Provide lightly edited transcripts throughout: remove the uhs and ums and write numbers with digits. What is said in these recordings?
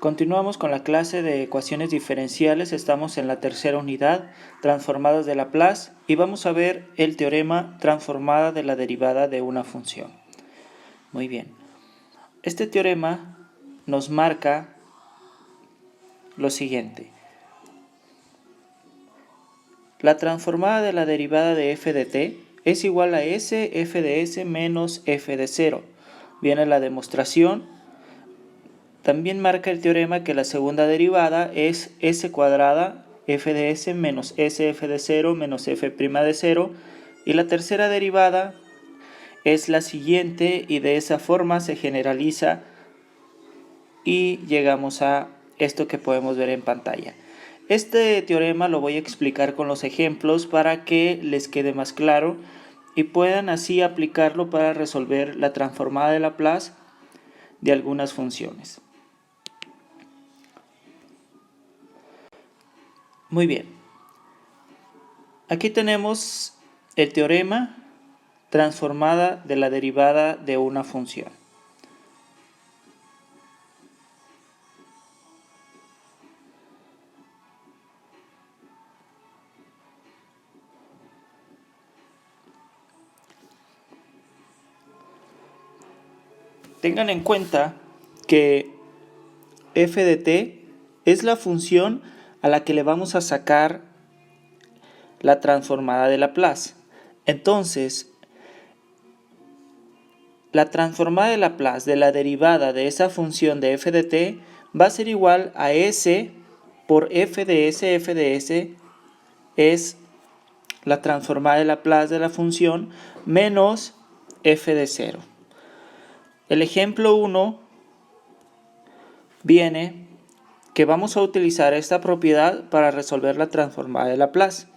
Continuamos con la clase de ecuaciones diferenciales. Estamos en la tercera unidad, transformadas de Laplace, y vamos a ver el teorema transformada de la derivada de una función. Muy bien. Este teorema nos marca lo siguiente. La transformada de la derivada de f de t es igual a s f de s menos f de 0. Viene la demostración. También marca el teorema que la segunda derivada es s cuadrada f de s menos sf de 0 menos f' de 0. Y la tercera derivada es la siguiente, y de esa forma se generaliza y llegamos a esto que podemos ver en pantalla. Este teorema lo voy a explicar con los ejemplos para que les quede más claro y puedan así aplicarlo para resolver la transformada de Laplace de algunas funciones. Muy bien. Aquí tenemos el teorema transformada de la derivada de una función. Tengan en cuenta que f de t es la función a la que le vamos a sacar la transformada de Laplace. Entonces, la transformada de Laplace de la derivada de esa función de f de t va a ser igual a s por f de s. F de s es la transformada de Laplace de la función menos f de 0. El ejemplo 1 viene que vamos a utilizar esta propiedad para resolver la transformada de Laplace.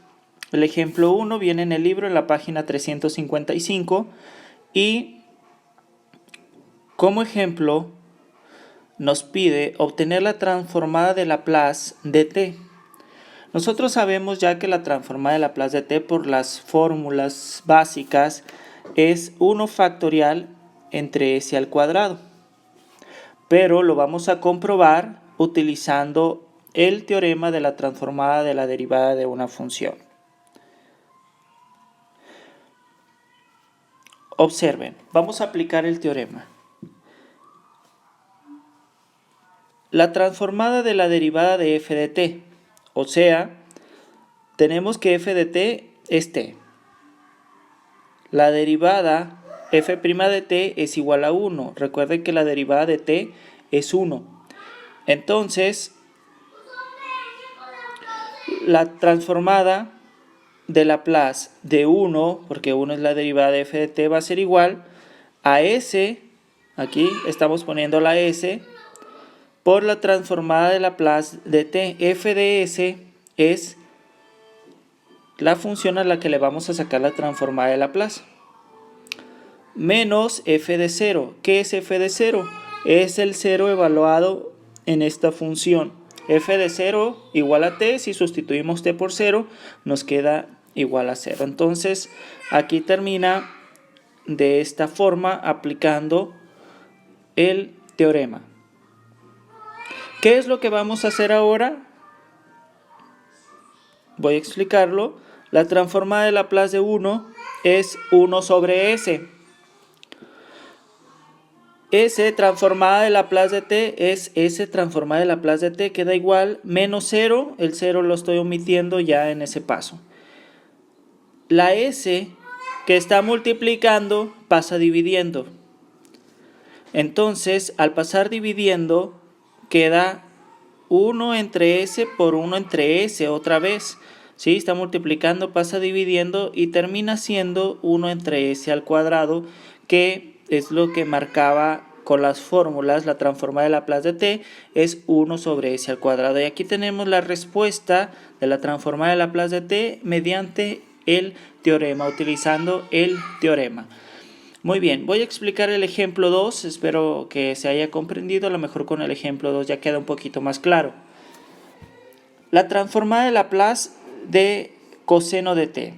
El ejemplo 1 viene en el libro en la página 355 y como ejemplo nos pide obtener la transformada de Laplace de t. Nosotros sabemos ya que la transformada de Laplace de t por las fórmulas básicas es 1 factorial entre s al cuadrado. Pero lo vamos a comprobar utilizando el teorema de la transformada de la derivada de una función. Observen, vamos a aplicar el teorema. La transformada de la derivada de f de t, o sea, tenemos que f de t es t. La derivada f' de t es igual a 1. Recuerden que la derivada de t es 1. Entonces, la transformada de Laplace de 1, porque 1 es la derivada de f de t, va a ser igual a s, aquí estamos poniendo la s, por la transformada de Laplace de t. F de s es la función a la que le vamos a sacar la transformada de Laplace. Menos f de 0. ¿Qué es f de 0? Es el 0 evaluado en esta función. F de 0 igual a t. Si sustituimos t por 0, nos queda igual a 0. Entonces, aquí termina de esta forma aplicando el teorema. ¿Qué es lo que vamos a hacer ahora? Voy a explicarlo. La transformada de Laplace de 1 es 1 sobre s. S transformada de Laplace de t es S transformada de Laplace de t, que da igual menos 0. El 0 lo estoy omitiendo ya en ese paso. La S que está multiplicando pasa dividiendo. Entonces, al pasar dividiendo, queda 1 entre s por 1 entre s otra vez. ¿Sí? Está multiplicando, pasa dividiendo y termina siendo 1 entre s al cuadrado, que es lo que marcaba con las fórmulas. La transformada de Laplace de t es 1 sobre s al cuadrado. Y aquí tenemos la respuesta de la transformada de Laplace de t mediante el teorema, utilizando el teorema. Muy bien, voy a explicar el ejemplo 2, espero que se haya comprendido, a lo mejor con el ejemplo 2 ya queda un poquito más claro. La transformada de Laplace de coseno de t.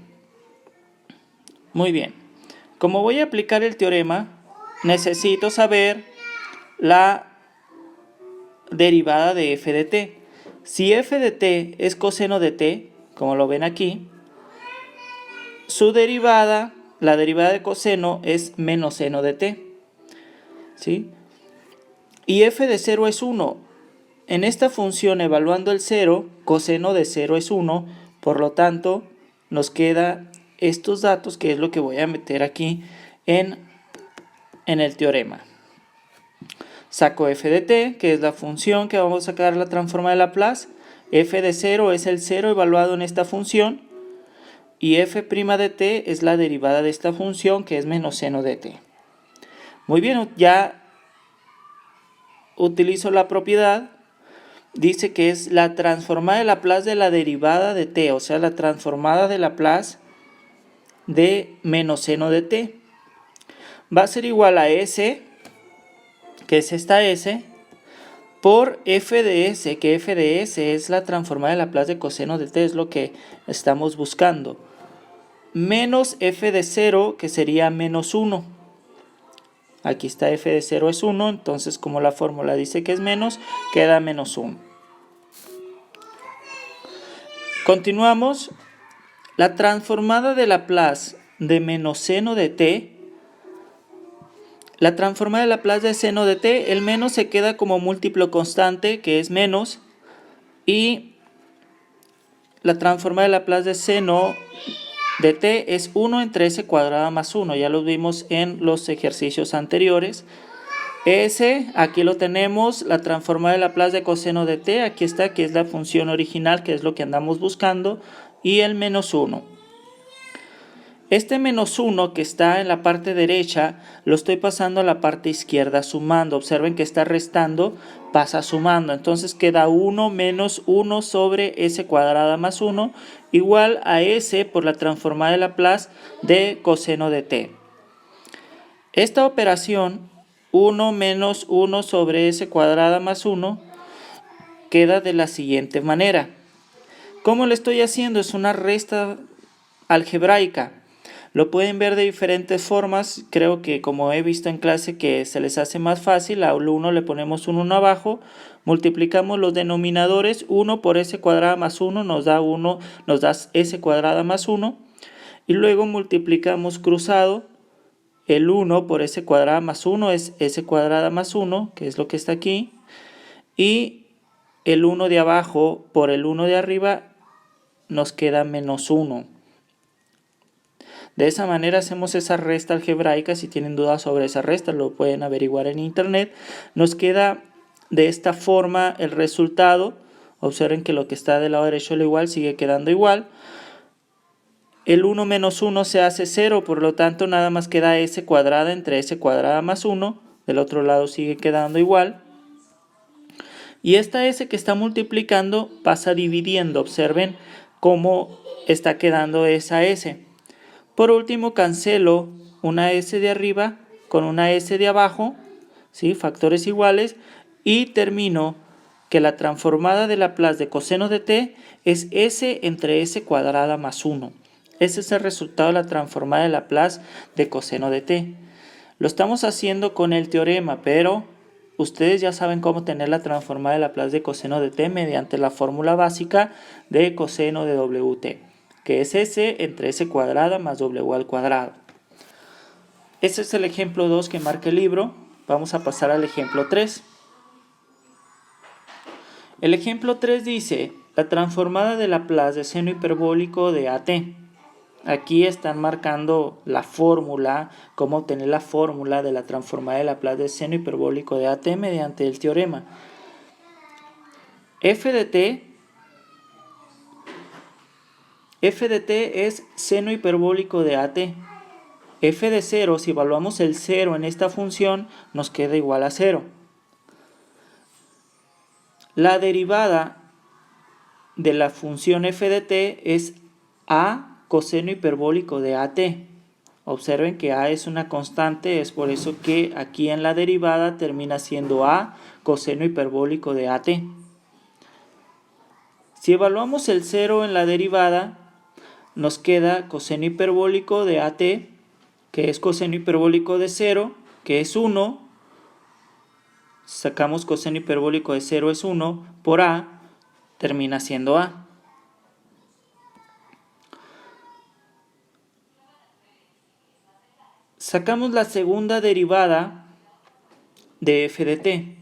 Muy bien, como voy a aplicar el teorema, necesito saber la derivada de f de t. Si f de t es coseno de t, como lo ven aquí, su derivada, la derivada de coseno, es menos seno de t, ¿sí? Y f de 0 es 1. En esta función, evaluando el 0, coseno de 0 es 1, por lo tanto, nos queda estos datos, que es lo que voy a meter aquí en el teorema. Saco f de t, que es la función que vamos a sacar la transforma de Laplace. F de 0 es el 0 evaluado en esta función. Y f' de t es la derivada de esta función, que es menos seno de t. Muy bien, ya utilizo la propiedad. Dice que es la transformada de Laplace de la derivada de t, o sea, la transformada de Laplace de menos seno de t. Va a ser igual a s, que es esta s, por f de s, que f de s es la transformada de Laplace de coseno de t, es lo que estamos buscando. Menos f de 0, que sería menos 1. Aquí está f de 0 es 1, entonces como la fórmula dice que es menos, queda menos 1. Continuamos. La transformada de Laplace de menos seno de t, la transformada de Laplace de seno de t, el menos se queda como múltiplo constante, que es menos, y la transformada de Laplace de seno de t es 1 entre s cuadrada más 1, ya lo vimos en los ejercicios anteriores. S, aquí lo tenemos, la transformada de Laplace de coseno de t, aquí está, que es la función original, que es lo que andamos buscando, y el menos 1. Este menos 1 que está en la parte derecha, lo estoy pasando a la parte izquierda sumando. Observen que está restando, pasa sumando. Entonces queda 1 menos 1 sobre s cuadrada más 1, igual a s por la transformada de Laplace de coseno de t. Esta operación, 1 menos 1 sobre s cuadrada más 1, queda de la siguiente manera. ¿Cómo lo estoy haciendo? Es una resta algebraica. Lo pueden ver de diferentes formas. Creo que, como he visto en clase, que se les hace más fácil. Al 1 le ponemos un 1 abajo, multiplicamos los denominadores. 1 por s cuadrada más 1 nos da s cuadrada más 1, y luego multiplicamos cruzado. El 1 por s cuadrada más 1 es s cuadrada más 1, que es lo que está aquí, y el 1 de abajo por el 1 de arriba nos queda menos 1. De esa manera hacemos esa resta algebraica. Si tienen dudas sobre esa resta, lo pueden averiguar en internet. Nos queda de esta forma el resultado. Observen que lo que está del lado derecho lo igual sigue quedando igual. El 1 menos 1 se hace 0, por lo tanto nada más queda s cuadrada entre s cuadrada más 1. Del otro lado sigue quedando igual. Y esta s que está multiplicando pasa dividiendo. Observen cómo está quedando esa s. Por último, cancelo una s de arriba con una s de abajo, ¿sí? Factores iguales, y termino que la transformada de Laplace de coseno de t es s entre s cuadrada más 1. Ese es el resultado de la transformada de Laplace de coseno de t. Lo estamos haciendo con el teorema, pero ustedes ya saben cómo tener la transformada de Laplace de coseno de t mediante la fórmula básica de coseno de Wt, que es s entre s cuadrada más w al cuadrado. Ese es el ejemplo 2 que marca el libro. Vamos a pasar al ejemplo 3. El ejemplo 3 dice la transformada de Laplace de seno hiperbólico de AT. Aquí están marcando la fórmula, cómo obtener la fórmula de la transformada de Laplace de seno hiperbólico de AT mediante el teorema. F de t es seno hiperbólico de AT. F de 0, si evaluamos el 0 en esta función, nos queda igual a 0. La derivada de la función f de t es a coseno hiperbólico de AT. Observen que a es una constante, es por eso que aquí en la derivada termina siendo a coseno hiperbólico de AT. Si evaluamos el 0 en la derivada, nos queda coseno hiperbólico de AT, que es coseno hiperbólico de 0, que es 1, sacamos coseno hiperbólico de 0 es 1 por a, termina siendo a. Sacamos la segunda derivada de f de t.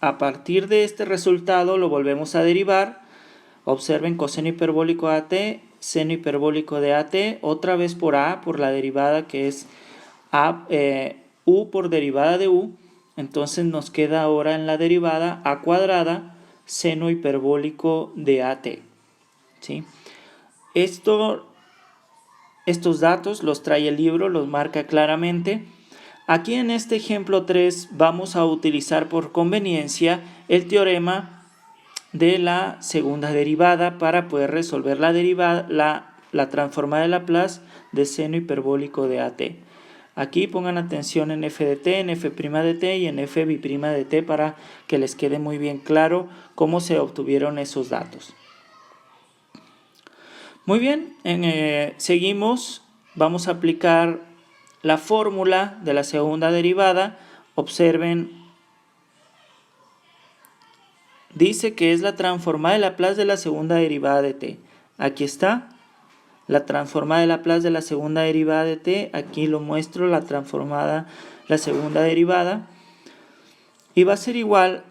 A partir de este resultado lo volvemos a derivar. Observen coseno hiperbólico de at, seno hiperbólico de at, otra vez por a, por la derivada que es u por derivada de u. Entonces nos queda ahora en la derivada a cuadrada seno hiperbólico de at. ¿Sí? Estos datos los trae el libro, los marca claramente. Aquí en este ejemplo 3 vamos a utilizar por conveniencia el teorema de la segunda derivada para poder resolver la transformada de Laplace de seno hiperbólico de at. Aquí pongan atención en f de t, en f' de t y en f' de t para que les quede muy bien claro cómo se obtuvieron esos datos. Muy bien, seguimos, vamos a aplicar la fórmula de la segunda derivada. Observen, dice que es la transformada de Laplace de la segunda derivada de t. Aquí está, la transformada de Laplace de la segunda derivada de t. Aquí lo muestro, la segunda derivada. Y va a ser igual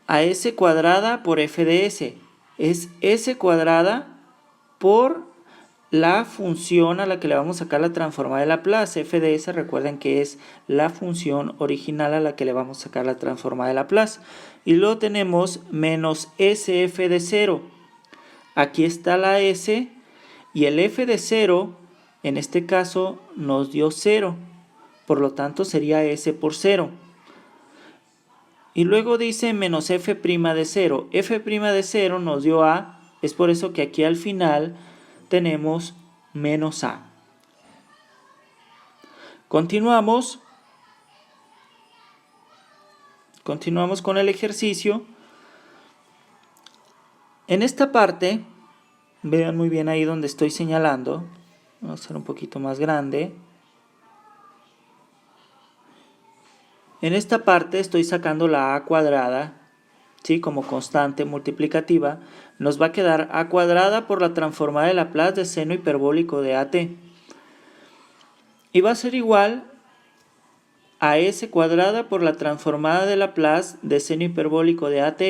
a s cuadrada por f de s. Es s cuadrada por la función a la que le vamos a sacar la transformada de Laplace. F de s, recuerden que es la función original a la que le vamos a sacar la transformada de Laplace. Y luego tenemos menos sf de 0. Aquí está la s y el f de 0, en este caso, nos dio 0. Por lo tanto, sería s por 0. Y luego dice menos f' de 0. F' de 0 nos dio a, es por eso que aquí al final tenemos menos a. Continuamos con el ejercicio. En esta parte, vean muy bien ahí donde estoy señalando. Vamos a hacer un poquito más grande. En esta parte estoy sacando la a cuadrada, ¿sí? Como constante multiplicativa. Nos va a quedar a cuadrada por la transformada de Laplace de seno hiperbólico de at. Y va a ser igual a s cuadrada por la transformada de Laplace de seno hiperbólico de at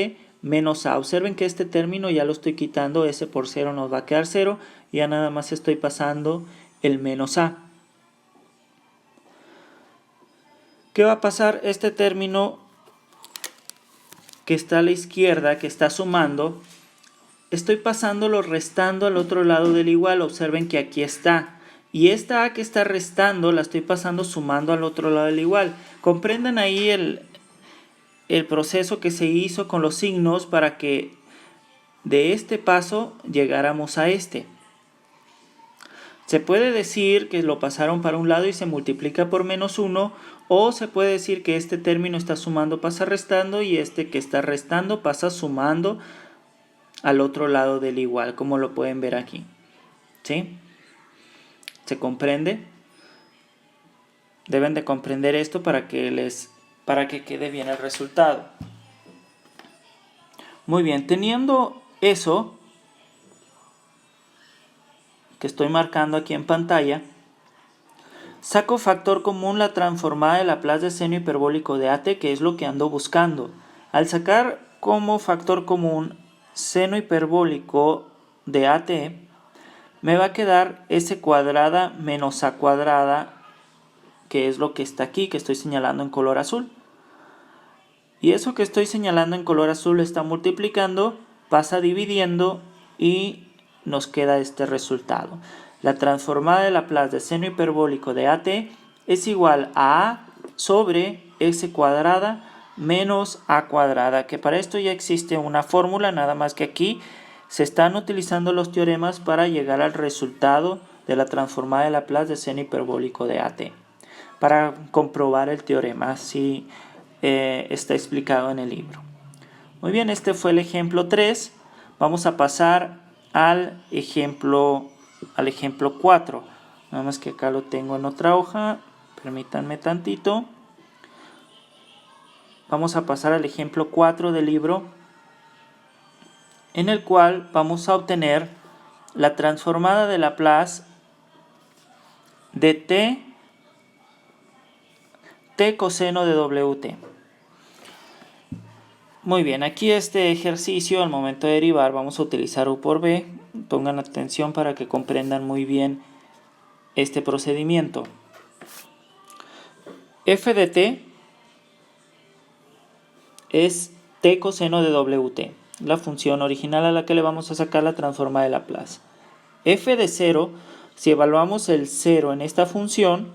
menos a. Observen que este término ya lo estoy quitando, s por 0 nos va a quedar 0. Y ya nada más estoy pasando el menos a. ¿Qué va a pasar? Este término que está a la izquierda, que está sumando, estoy pasándolo restando al otro lado del igual. Observen que aquí está. Y esta a que está restando la estoy pasando sumando al otro lado del igual. Comprendan ahí el proceso que se hizo con los signos para que de este paso llegáramos a este. Se puede decir que lo pasaron para un lado y se multiplica por menos 1, o se puede decir que este término está sumando, pasa restando, y este que está restando pasa sumando al otro lado del igual, como lo pueden ver aquí. ¿Sí? ¿Se comprende? Deben de comprender esto para que quede bien el resultado. Muy bien, teniendo eso que estoy marcando aquí en pantalla, saco factor común la transformada de Laplace de seno hiperbólico de at, que es lo que ando buscando. Al sacar como factor común seno hiperbólico de at, me va a quedar s cuadrada menos a cuadrada, que es lo que está aquí, que estoy señalando en color azul. Y eso que estoy señalando en color azul está multiplicando, pasa dividiendo y nos queda este resultado. La transformada de Laplace de seno hiperbólico de at es igual a sobre s cuadrada menos a cuadrada, que para esto ya existe una fórmula, nada más que aquí se están utilizando los teoremas para llegar al resultado de la transformada de Laplace de seno hiperbólico de at. Para comprobar el teorema, así está explicado en el libro. Muy bien, este fue el ejemplo 3. Vamos a pasar al ejemplo 4. Nada más que acá lo tengo en otra hoja. Permítanme tantito. vamos a pasar al ejemplo 4 del libro, en el cual vamos a obtener la transformada de Laplace de t coseno de Wt. Muy bien, aquí este ejercicio, al momento de derivar, vamos a utilizar u por b. Pongan atención para que comprendan muy bien este procedimiento. F de t es t coseno de Wt, la función original a la que le vamos a sacar la transformada de Laplace. F de 0, si evaluamos el 0 en esta función,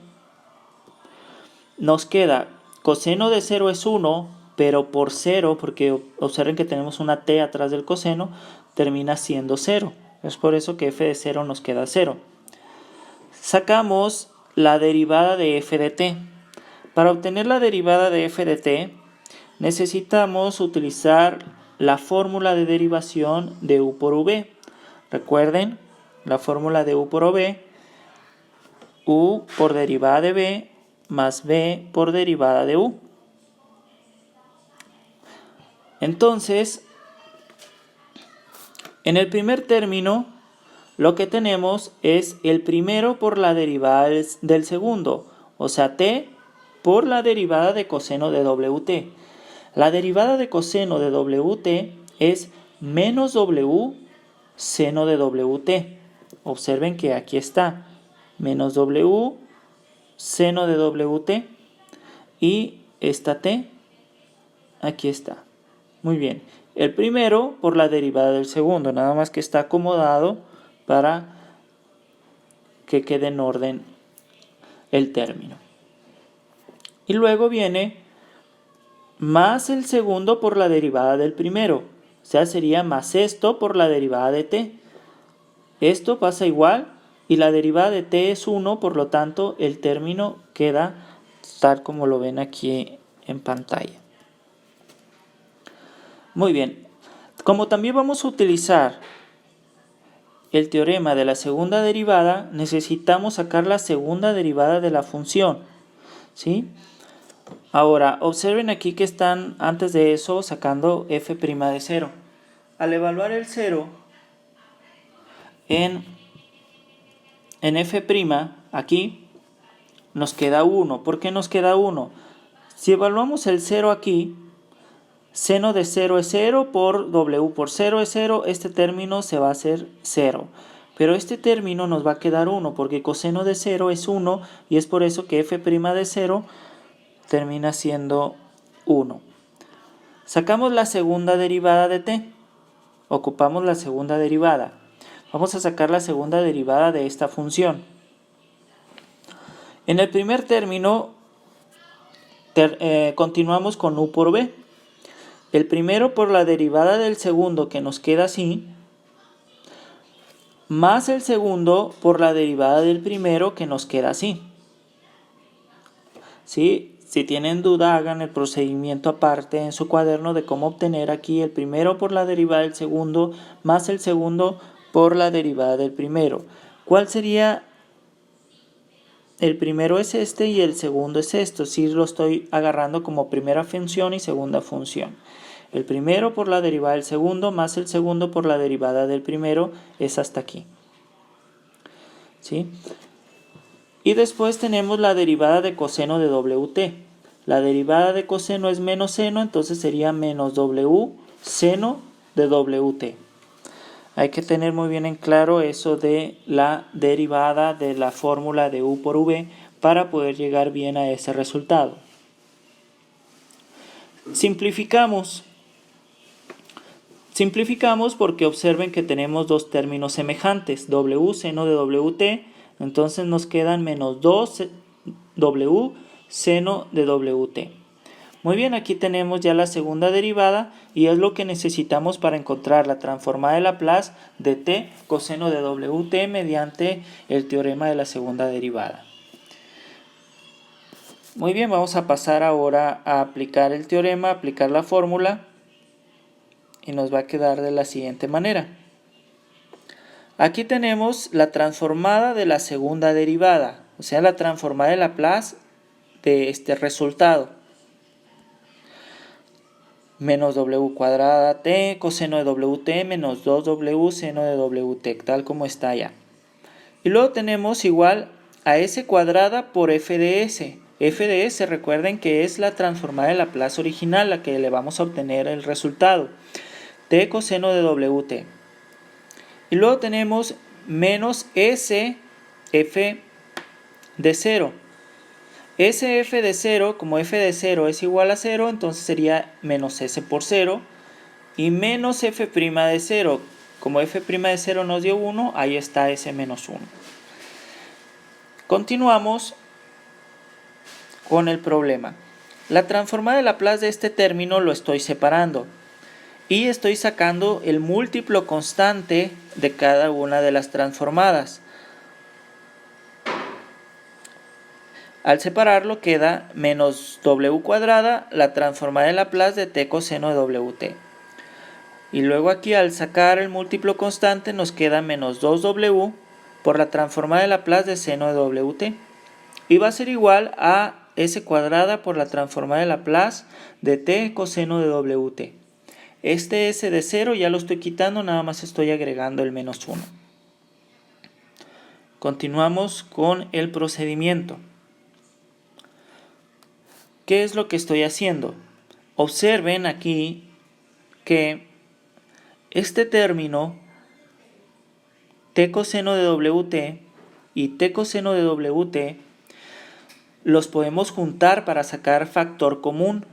nos queda coseno de 0 es 1, pero por 0, porque observen que tenemos una t atrás del coseno, termina siendo 0. Es por eso que f de 0 nos queda 0. Sacamos la derivada de f de t. Para obtener la derivada de f de t, necesitamos utilizar la fórmula de derivación de u por v. Recuerden, la fórmula de u por v, u por derivada de v más v por derivada de u. Entonces, en el primer término, lo que tenemos es el primero por la derivada del segundo, o sea, t por la derivada de coseno de Wt. La derivada de coseno de Wt es menos w seno de Wt. Observen que aquí está, menos w seno de Wt, y esta t aquí está. Muy bien, el primero por la derivada del segundo, nada más que está acomodado para que quede en orden el término. Y luego viene más el segundo por la derivada del primero, o sea, sería más esto por la derivada de t. Esto pasa igual y la derivada de t es 1, por lo tanto el término queda tal como lo ven aquí en pantalla. Muy bien, como también vamos a utilizar el teorema de la segunda derivada, necesitamos sacar la segunda derivada de la función, ¿sí? Ahora, observen aquí que están antes de eso sacando f' de 0. Al evaluar el 0 en f', aquí nos queda 1. ¿Por qué nos queda 1? Si evaluamos el 0 aquí, seno de 0 es 0 por w por 0 es 0, este término se va a hacer 0. Pero este término nos va a quedar 1 porque coseno de 0 es 1 y es por eso que f' de 0 termina siendo 1. Sacamos la segunda derivada de t. Ocupamos la segunda derivada. Vamos a sacar la segunda derivada de esta función. En el primer término continuamos con u por v. El primero por la derivada del segundo, que nos queda así, más el segundo por la derivada del primero, que nos queda así. ¿Sí? Si tienen duda, hagan el procedimiento aparte en su cuaderno de cómo obtener aquí el primero por la derivada del segundo más el segundo por la derivada del primero. ¿Cuál sería? El primero es este y el segundo es esto. Sí, lo estoy agarrando como primera función y segunda función. El primero por la derivada del segundo más el segundo por la derivada del primero es hasta aquí. ¿Sí? Y después tenemos la derivada de coseno de Wt. La derivada de coseno es menos seno, entonces sería menos w seno de Wt. Hay que tener muy bien en claro eso de la derivada de la fórmula de u por v para poder llegar bien a ese resultado. Simplificamos. Simplificamos porque observen que tenemos dos términos semejantes, w seno de Wt, entonces nos quedan menos 2w seno de Wt. Muy bien, aquí tenemos ya la segunda derivada y es lo que necesitamos para encontrar la transformada de Laplace de t coseno de Wt mediante el teorema de la segunda derivada. Muy bien, vamos a pasar ahora a aplicar el teorema, aplicar la fórmula y nos va a quedar de la siguiente manera. Aquí tenemos la transformada de la segunda derivada, o sea, la transformada de Laplace de este resultado. menos w cuadrada t coseno de wt menos 2w seno de wt, tal como está ya. Y luego tenemos igual a s cuadrada por f de s. F de s, recuerden que es la transformada de Laplace original, la que le vamos a obtener el resultado. T coseno de wt. Y luego tenemos menos s f de 0. Sf de 0, como f de 0 es igual a 0, entonces sería menos s por 0. Y menos f' de 0, como f' de 0 nos dio 1, ahí está s menos 1. Continuamos con el problema. La transformada de Laplace de este término lo estoy separando. Y estoy sacando el múltiplo constante de cada una de las transformadas. Al separarlo queda menos w cuadrada, la transformada de Laplace de t coseno de wt. Y luego aquí al sacar el múltiplo constante nos queda menos 2w por la transformada de Laplace de seno de wt. Y va a ser igual a s cuadrada por la transformada de Laplace de t coseno de wt. Este s de 0 ya lo estoy quitando, nada más estoy agregando el menos 1. Continuamos con el procedimiento. ¿Qué es lo que estoy haciendo? Observen aquí que este término t coseno de wt y t coseno de wt los podemos juntar para sacar factor común.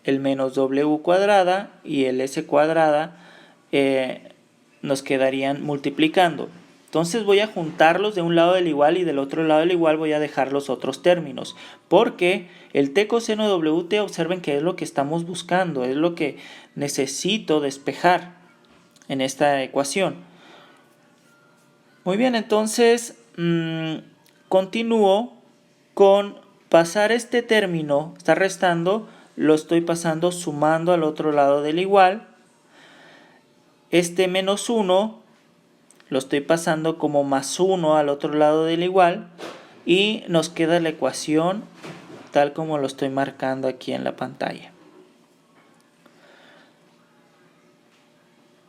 El menos w cuadrada y el s cuadrada nos quedarían multiplicando. Entonces voy a juntarlos de un lado del igual y del otro lado del igual voy a dejar los otros términos. Porque el t coseno de wt, observen que es lo que estamos buscando, es lo que necesito despejar en esta ecuación. Muy bien, entonces continúo con pasar este término, está restando, lo estoy pasando sumando al otro lado del igual. Este menos 1 lo estoy pasando como más 1 al otro lado del igual y nos queda la ecuación tal como lo estoy marcando aquí en la pantalla.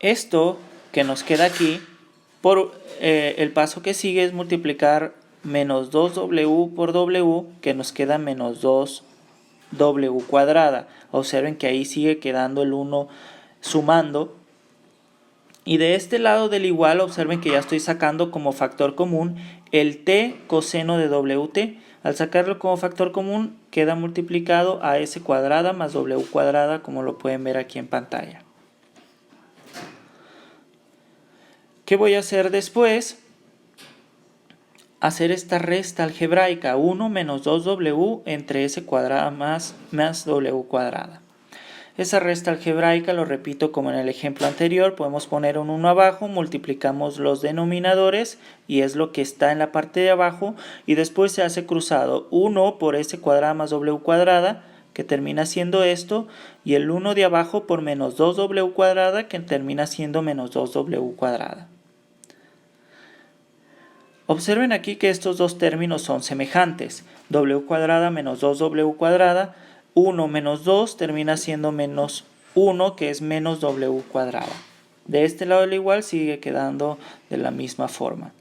Esto que nos queda aquí, el paso que sigue es multiplicar menos 2w por w, que nos queda menos 2w cuadrada. Observen que ahí sigue quedando el 1 sumando. Y de este lado del igual, observen que ya estoy sacando como factor común el t coseno de wt. Al sacarlo como factor común, queda multiplicado a s cuadrada más w cuadrada, como lo pueden ver aquí en pantalla. ¿Qué voy a hacer después? Hacer esta resta algebraica, 1 menos 2w entre s cuadrada más w cuadrada. Esa resta algebraica, lo repito como en el ejemplo anterior, podemos poner un 1 abajo, multiplicamos los denominadores y es lo que está en la parte de abajo y después se hace cruzado 1 por s cuadrada más w cuadrada, que termina siendo esto, y el 1 de abajo por menos 2w cuadrada, que termina siendo menos 2w cuadrada. Observen aquí que estos dos términos son semejantes, w cuadrada menos 2w cuadrada, 1 menos 2 termina siendo menos 1, que es menos w cuadrada. De este lado del igual sigue quedando de la misma forma.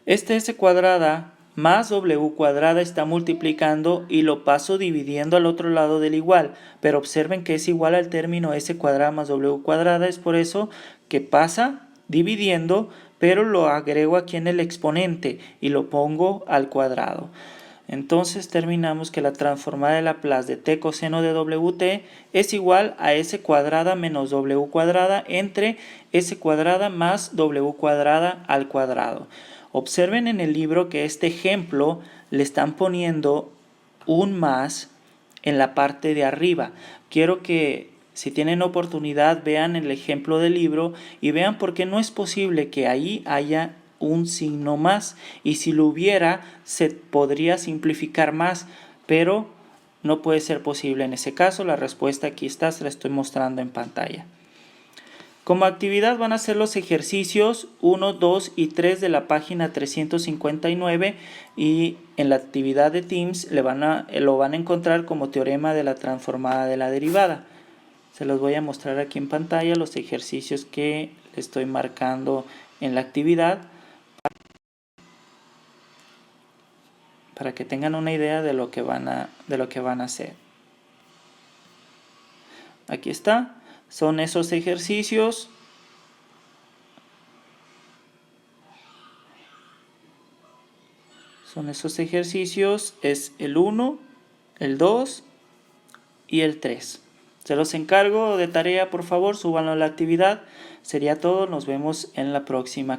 Este s cuadrada más w cuadrada está multiplicando y lo paso dividiendo al otro lado del igual, pero observen que es igual al término s cuadrada más w cuadrada, es por eso que pasa dividiendo, pero lo agrego aquí en el exponente y lo pongo al cuadrado. Entonces terminamos que la transformada de Laplace de t coseno de wt es igual a s cuadrada menos w cuadrada entre s cuadrada más w cuadrada al cuadrado. Observen en el libro que este ejemplo le están poniendo un más en la parte de arriba. Quiero que si tienen oportunidad vean el ejemplo del libro y vean por qué no es posible que ahí haya un signo más, y si lo hubiera se podría simplificar más, pero no puede ser posible en ese caso. La respuesta aquí está, se la estoy mostrando en pantalla. Como actividad van a ser los ejercicios 1, 2 y 3 de la página 359 y en la actividad de Teams lo van a encontrar como teorema de la transformada de la derivada. Se los voy a mostrar aquí en pantalla los ejercicios que estoy marcando en la actividad para que tengan una idea de lo que van a hacer. Aquí está. Son esos ejercicios. Es el 1, el 2 y el 3. Se los encargo de tarea, por favor, súbanlo a la actividad. Sería todo, nos vemos en la próxima.